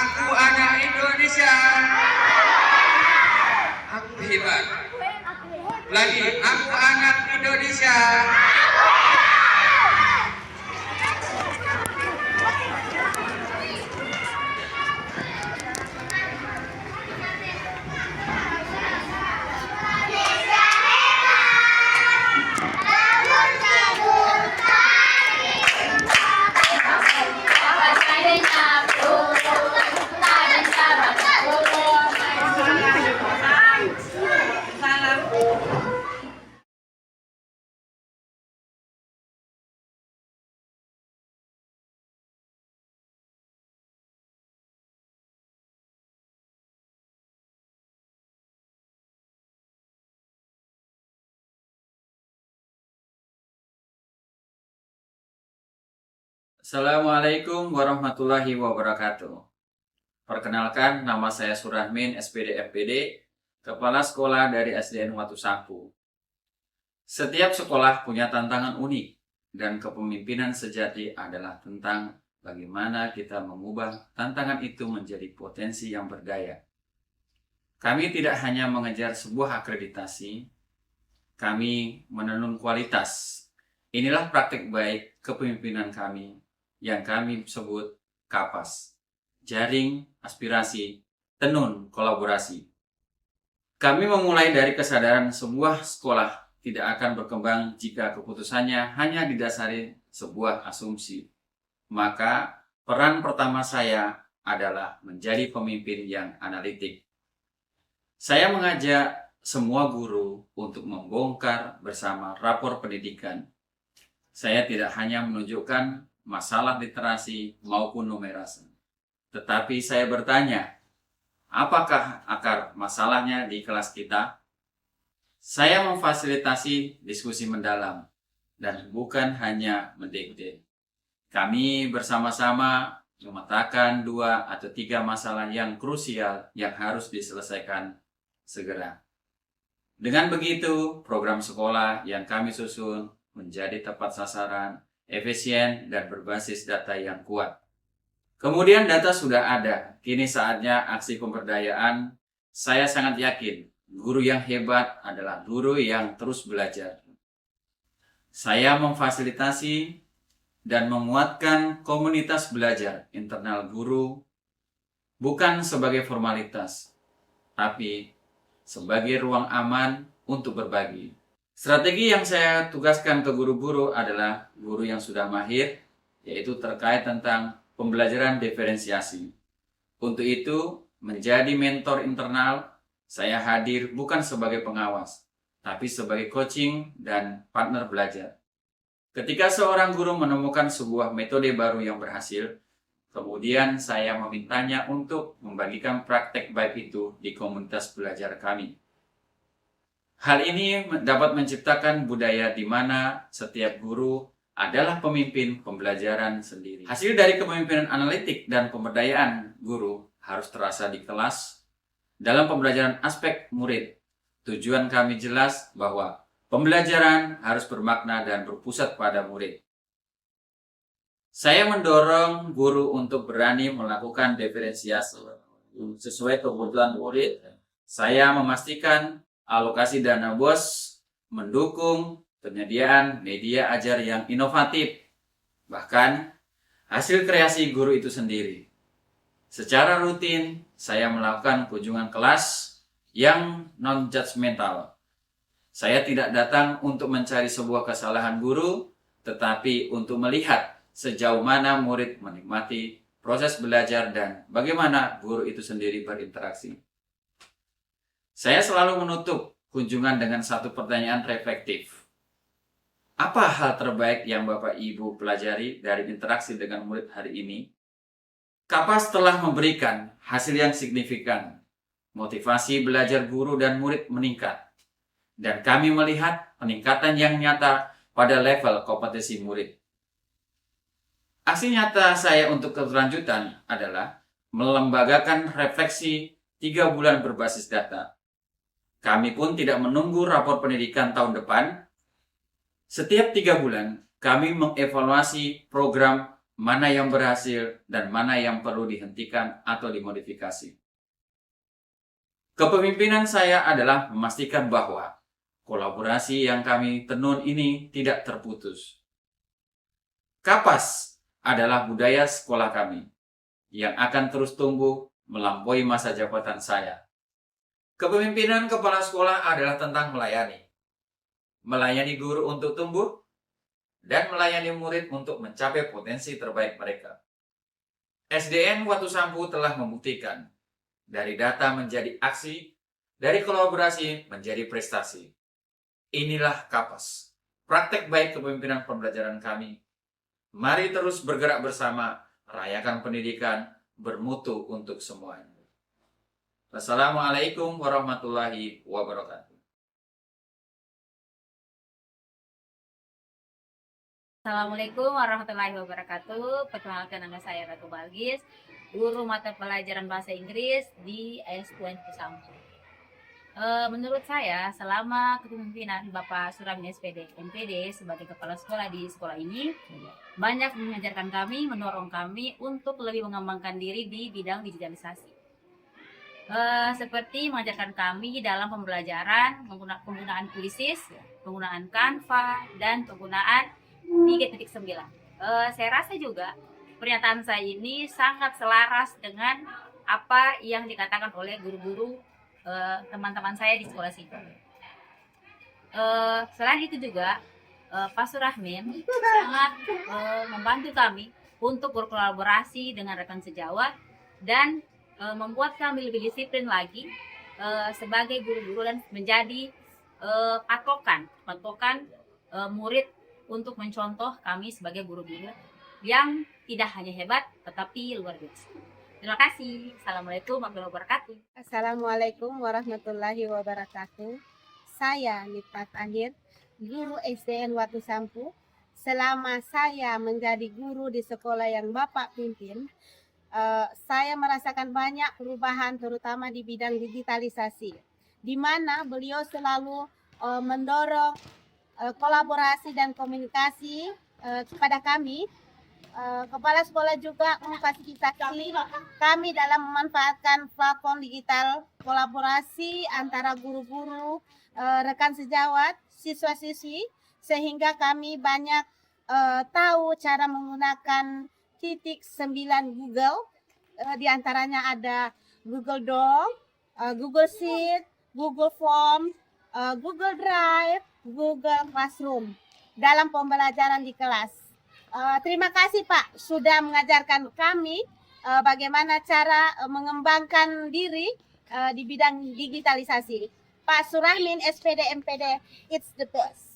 Aku anak Indonesia. Aku hebat. Lagi, aku anak Indonesia. Assalamualaikum warahmatullahi wabarakatuh. Perkenalkan, nama saya Surahmin, SPD FPD, Kepala Sekolah dari SDN Watu Sapu. Setiap sekolah punya tantangan unik, dan kepemimpinan sejati adalah tentang bagaimana kita mengubah tantangan itu menjadi potensi yang berdaya. Kami tidak hanya mengejar sebuah akreditasi, kami menenun kualitas. Inilah praktik baik kepemimpinan kami yang kami sebut KAPAS, Jaring Aspirasi Tenun Kolaborasi. Kami memulai dari kesadaran sebuah sekolah tidak akan berkembang jika keputusannya hanya didasari sebuah asumsi. Maka peran pertama saya adalah menjadi pemimpin yang analitik. Saya mengajak semua guru untuk membongkar bersama rapor pendidikan. Saya tidak hanya menunjukkan masalah literasi maupun numerasi, tetapi saya bertanya, apakah akar masalahnya di kelas kita? Saya memfasilitasi diskusi mendalam dan bukan hanya mendikte. Kami bersama-sama memetakan 2 atau 3 masalah yang krusial yang harus diselesaikan segera. Dengan begitu, program sekolah yang kami susun menjadi tepat sasaran, efisien, dan berbasis data yang kuat. Kemudian data sudah ada, kini saatnya aksi pemberdayaan. Saya sangat yakin, guru yang hebat adalah guru yang terus belajar. Saya memfasilitasi dan menguatkan komunitas belajar internal guru, bukan sebagai formalitas, tapi sebagai ruang aman untuk berbagi. Strategi yang saya tugaskan ke guru-guru adalah guru yang sudah mahir, yaitu terkait tentang pembelajaran diferensiasi. Untuk itu, menjadi mentor internal, saya hadir bukan sebagai pengawas, tapi sebagai coaching dan partner belajar. Ketika seorang guru menemukan sebuah metode baru yang berhasil, kemudian saya memintanya untuk membagikan praktek baik itu di komunitas belajar kami. Hal ini dapat menciptakan budaya di mana setiap guru adalah pemimpin pembelajaran sendiri. Hasil dari kepemimpinan analitik dan pemberdayaan guru harus terasa di kelas. Dalam pembelajaran aspek murid, tujuan kami jelas bahwa pembelajaran harus bermakna dan berpusat pada murid. Saya mendorong guru untuk berani melakukan diferensiasi sesuai kebutuhan murid. Saya memastikan alokasi dana BOS mendukung penyediaan media ajar yang inovatif, bahkan hasil kreasi guru itu sendiri. Secara rutin, saya melakukan kunjungan kelas yang non-judgmental. Saya tidak datang untuk mencari sebuah kesalahan guru, tetapi untuk melihat sejauh mana murid menikmati proses belajar dan bagaimana guru itu sendiri berinteraksi. Saya selalu menutup kunjungan dengan satu pertanyaan reflektif. Apa hal terbaik yang Bapak Ibu pelajari dari interaksi dengan murid hari ini? KAPAS telah memberikan hasil yang signifikan. Motivasi belajar guru dan murid meningkat. Dan kami melihat peningkatan yang nyata pada level kompetensi murid. Aksi nyata saya untuk keberlanjutan adalah melembagakan refleksi 3 bulan berbasis data. Kami pun tidak menunggu rapor pendidikan tahun depan. Setiap 3 bulan, kami mengevaluasi program mana yang berhasil, dan mana yang perlu dihentikan atau dimodifikasi. Kepemimpinan saya adalah memastikan bahwa kolaborasi yang kami tenun ini tidak terputus. Kapas adalah budaya sekolah kami yang akan terus tumbuh melampaui masa jabatan saya. Kepemimpinan kepala sekolah adalah tentang melayani guru untuk tumbuh, dan melayani murid untuk mencapai potensi terbaik mereka. SDN Watu Sampu telah membuktikan dari data menjadi aksi, dari kolaborasi menjadi prestasi. Inilah Kapas, praktek baik kepemimpinan pembelajaran kami. Mari terus bergerak bersama, rayakan pendidikan bermutu untuk semuanya. Wassalamualaikum warahmatullahi wabarakatuh. Assalamualaikum warahmatullahi wabarakatuh. Perkenalkan, nama saya Ratu Balgis, guru mata pelajaran bahasa Inggris di AS20 Sampu. Menurut saya, selama kepemimpinan Bapak Surahmin SPD MPD sebagai kepala sekolah di sekolah ini, banyak mengajarkan kami, mendorong kami untuk lebih mengembangkan diri di bidang digitalisasi. Seperti mengajarkan kami dalam pembelajaran, penggunaan Quizzes, penggunaan Canva, dan penggunaan 3.9. Saya rasa juga pernyataan saya ini sangat selaras dengan apa yang dikatakan oleh guru-guru teman-teman saya di sekolah sini. Selain itu juga Pak Surahmin sangat membantu kami untuk berkolaborasi dengan rekan sejawat dan membuat kami lebih disiplin lagi sebagai guru-guru dan menjadi patokan murid untuk mencontoh kami sebagai guru-guru yang tidak hanya hebat tetapi luar biasa. Terima kasih. Assalamualaikum warahmatullahi wabarakatuh. Assalamualaikum warahmatullahi wabarakatuh. Saya Nifat Ahir, guru SDN Watu Sampu. Selama saya menjadi guru di sekolah yang Bapak pimpin, saya merasakan banyak perubahan terutama di bidang digitalisasi, di mana beliau selalu mendorong kolaborasi dan komunikasi kepada kami. Kepala sekolah juga memfasilitasi kami dalam memanfaatkan platform digital kolaborasi antara guru-guru, rekan sejawat, siswa-siswi, sehingga kami banyak tahu cara menggunakan titik 9 Google, di antaranya ada Google Doc, Google Sheet, Google Form, Google Drive, Google Classroom dalam pembelajaran di kelas. Terima kasih Pak sudah mengajarkan kami bagaimana cara mengembangkan diri di bidang digitalisasi. Pak Surahmin SPD MPD, it's the best.